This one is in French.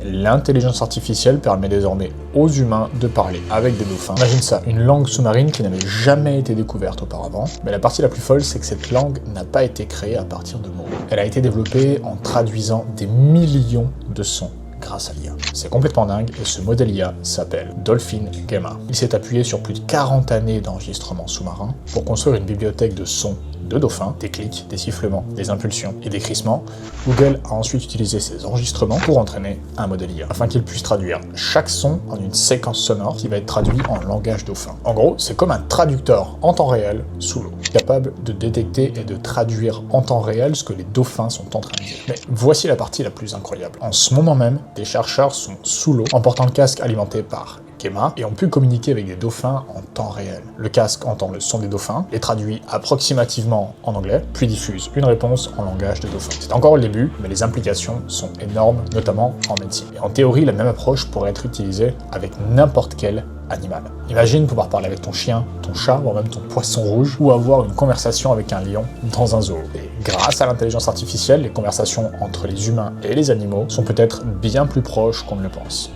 L'intelligence artificielle permet désormais aux humains de parler avec des dauphins. Imagine ça, une langue sous-marine qui n'avait jamais été découverte auparavant. Mais la partie la plus folle, c'est que cette langue n'a pas été créée à partir de mots. Elle a été développée en traduisant des millions de sons grâce à l'IA. C'est complètement dingue et ce modèle IA s'appelle Dolphin Gamma. Il s'est appuyé sur plus de 40 années d'enregistrement sous-marin pour construire une bibliothèque de sons de dauphins, des clics, des sifflements, des impulsions et des crissements. Google a ensuite utilisé ces enregistrements pour entraîner un modèle IA, afin qu'il puisse traduire chaque son en une séquence sonore qui va être traduite en langage dauphin. En gros, c'est comme un traducteur en temps réel sous l'eau, capable de détecter et de traduire en temps réel ce que les dauphins sont en train de dire. Mais voici la partie la plus incroyable. En ce moment même, des chercheurs sont sous l'eau en portant le casque alimenté par Gamma et ont pu communiquer avec des dauphins en temps réel. Le casque entend le son des dauphins, les traduit approximativement en anglais, puis diffuse une réponse en langage de dauphin. C'est encore le début, mais les implications sont énormes, notamment en médecine. Et en théorie, la même approche pourrait être utilisée avec n'importe quel animal. Imagine pouvoir parler avec ton chien, ton chat, voire même ton poisson rouge, ou avoir une conversation avec un lion dans un zoo. Et grâce à l'intelligence artificielle, les conversations entre les humains et les animaux sont peut-être bien plus proches qu'on ne le pense.